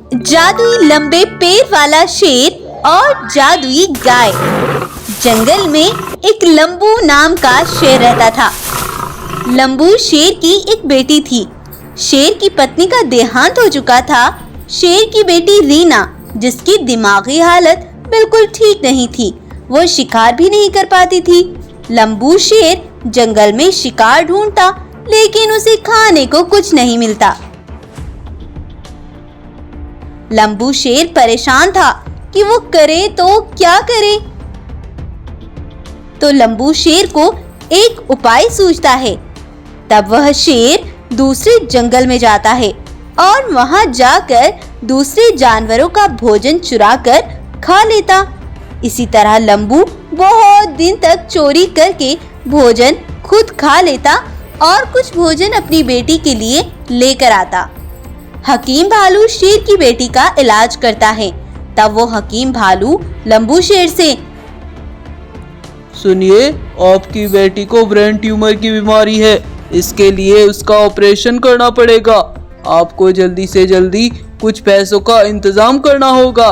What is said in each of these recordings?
जादुई लंबे पैर वाला शेर और जादुई गाय। जंगल में एक लंबू नाम का शेर रहता था। लंबू शेर की एक बेटी थी। शेर की पत्नी का देहांत हो चुका था। शेर की बेटी रीना, जिसकी दिमागी हालत बिल्कुल ठीक नहीं थी, वो शिकार भी नहीं कर पाती थी। लंबू शेर जंगल में शिकार ढूंढता, लेकिन उसे खाने को कुछ नहीं मिलता। लंबू शेर परेशान था कि वो करे तो क्या करे। तो लंबू शेर को एक उपाय सूझता है। तब वह शेर दूसरे जंगल में जाता है और वहां जाकर दूसरे जानवरों का भोजन चुराकर खा लेता। इसी तरह लंबू बहुत दिन तक चोरी करके भोजन खुद खा लेता और कुछ भोजन अपनी बेटी के लिए लेकर आता। हकीम भालू शेर की बेटी का इलाज करता है। तब वो हकीम भालू लंबू शेर से, सुनिए, आपकी बेटी को ब्रेन ट्यूमर की बीमारी है। इसके लिए उसका ऑपरेशन करना पड़ेगा। आपको जल्दी से जल्दी कुछ पैसों का इंतजाम करना होगा।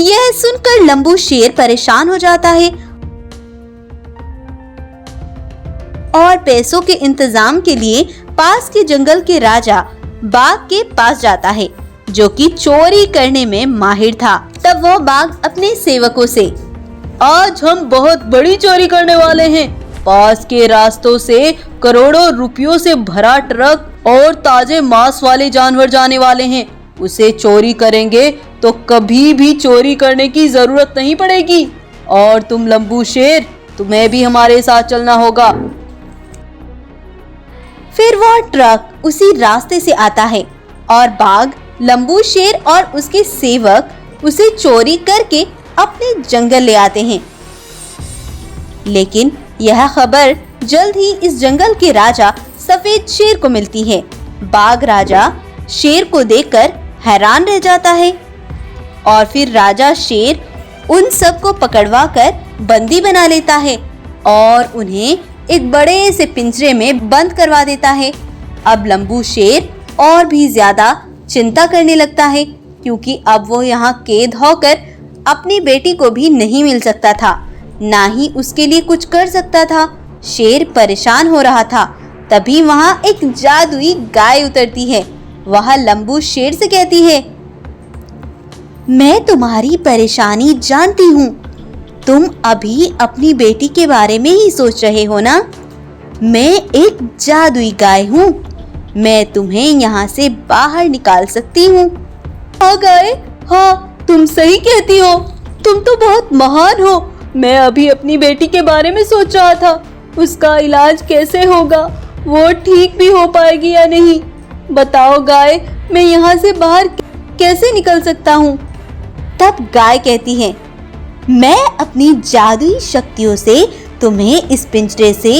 यह सुनकर लंबू शेर परेशान हो जाता है और पैसों के इंतजाम के लिए पास के जंगल के राजा बाघ के पास जाता है, जो कि चोरी करने में माहिर था। तब वो बाघ अपने सेवकों से, आज हम बहुत बड़ी चोरी करने वाले हैं। पास के रास्तों से करोड़ों रुपयों से भरा ट्रक और ताजे मांस वाले जानवर जाने वाले हैं। उसे चोरी करेंगे तो कभी भी चोरी करने की जरूरत नहीं पड़ेगी। और तुम लंबू शेर, तुम्हें भी हमारे साथ चलना होगा। फिर वह ट्रक उसी रास्ते से आता है और बाघ, लंबू शेर और उसके सेवक उसे चोरी करके अपने जंगल ले आते हैं। लेकिन यह खबर जल्द ही इस जंगल के राजा सफेद शेर को मिलती है। बाघ राजा शेर को देखकर हैरान रह जाता है और फिर राजा शेर उन सबको पकड़वाकर बंदी बना लेता है और उन्हें एक बड़े से पिंजरे में बंद करवा देता है। अब लंबू शेर और भी ज्यादा चिंता करने लगता है, क्योंकि अब वो यहाँ कैद होकर अपनी बेटी को भी नहीं मिल सकता था, ना ही उसके लिए कुछ कर सकता था। शेर परेशान हो रहा था। तभी वहाँ एक जादुई गाय उतरती है। वह लंबू शेर से कहती है, मैं तुम्हारी परेशानी जानती हूँ। तुम अभी अपनी बेटी के बारे में ही सोच रहे हो ना? मैं एक जादुई गाय हूँ। मैं तुम्हें यहाँ से बाहर निकाल सकती हूँ। हाँ गाय, हाँ, तुम सही कहती हो। तुम तो बहुत महान हो। मैं अभी अपनी बेटी के बारे में सोच रहा था, उसका इलाज कैसे होगा, वो ठीक भी हो पाएगी या नहीं। बताओ गाय, मैं यहाँ से बाहर कैसे निकल सकता हूँ? तब गाय कहती है, मैं अपनी जादुई शक्तियों से तुम्हें इस पिंजरे से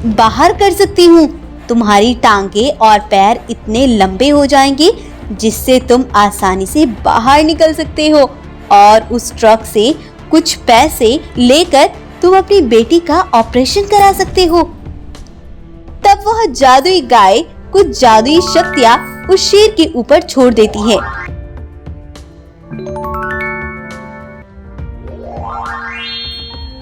बाहर कर सकती हूँ। तुम्हारी टांगे और पैर इतने लंबे हो जाएंगे जिससे तुम आसानी से बाहर निकल सकते हो और उस ट्रक से कुछ पैसे लेकर तुम अपनी बेटी का ऑपरेशन करा सकते हो। तब वह जादुई गाय कुछ जादुई शक्तियाँ उस शेर के ऊपर छोड़ देती है।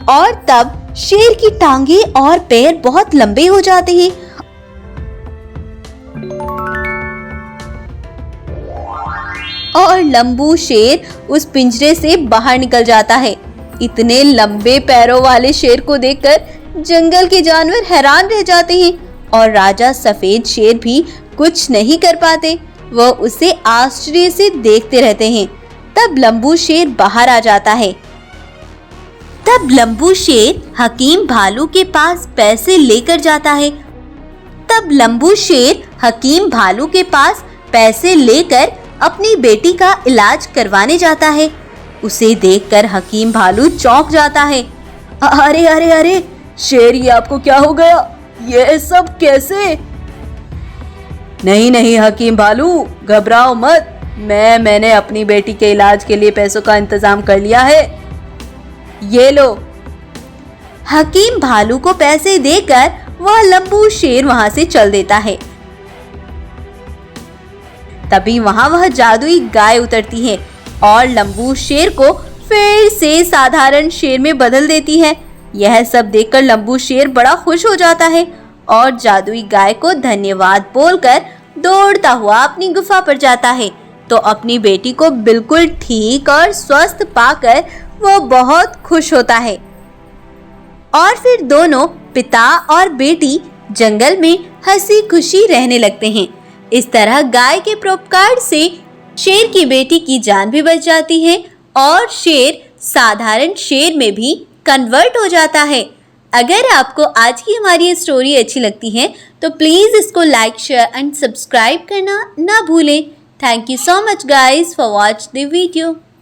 और तब शेर की टांगे और पैर बहुत लंबे हो जाते हैं और लंबू शेर उस पिंजरे से बाहर निकल जाता है। इतने लंबे पैरों वाले शेर को देखकर जंगल के जानवर हैरान रह जाते हैं और राजा सफेद शेर भी कुछ नहीं कर पाते। वह उसे आश्चर्य से देखते रहते हैं। तब लंबू शेर बाहर आ जाता है। तब लंबू शेर हकीम भालू के पास पैसे लेकर जाता है। तब लंबू शेर हकीम भालू के पास पैसे लेकर अपनी बेटी का इलाज करवाने जाता है। उसे देखकर हकीम भालू चौंक जाता है। अरे अरे अरे शेर, ये आपको क्या हो गया? ये सब कैसे? नहीं नहीं हकीम भालू, घबराओ मत। मैंने अपनी बेटी के इलाज के लिए पैसों का इंतजाम कर लिया है। ये लो। हकीम भालू को पैसे देकर वह लंबू शेर वहां से चल देता है। तभी वहाँ वह जादुई गाय उतरती है और लंबू शेर को फिर से साधारण शेर में बदल देती है। यह सब देखकर लंबू शेर बड़ा खुश हो जाता है और जादुई गाय को धन्यवाद बोलकर दौड़ता हुआ अपनी गुफा पर जाता है। तो अपनी बेटी को बिल्कुल ठीक और स्वस्थ पाकर वो बहुत खुश होता है और फिर दोनों पिता और बेटी जंगल में हंसी खुशी रहने लगते हैं। इस तरह गाय के परोपकार से शेर की बेटी की जान भी बच जाती है और शेर साधारण शेर में भी कन्वर्ट हो जाता है। अगर आपको आज की हमारी ये स्टोरी अच्छी लगती है तो प्लीज़ इसको लाइक, शेयर एंड सब्सक्राइब करना ना भूलें। Thank you so much guys for watch the video.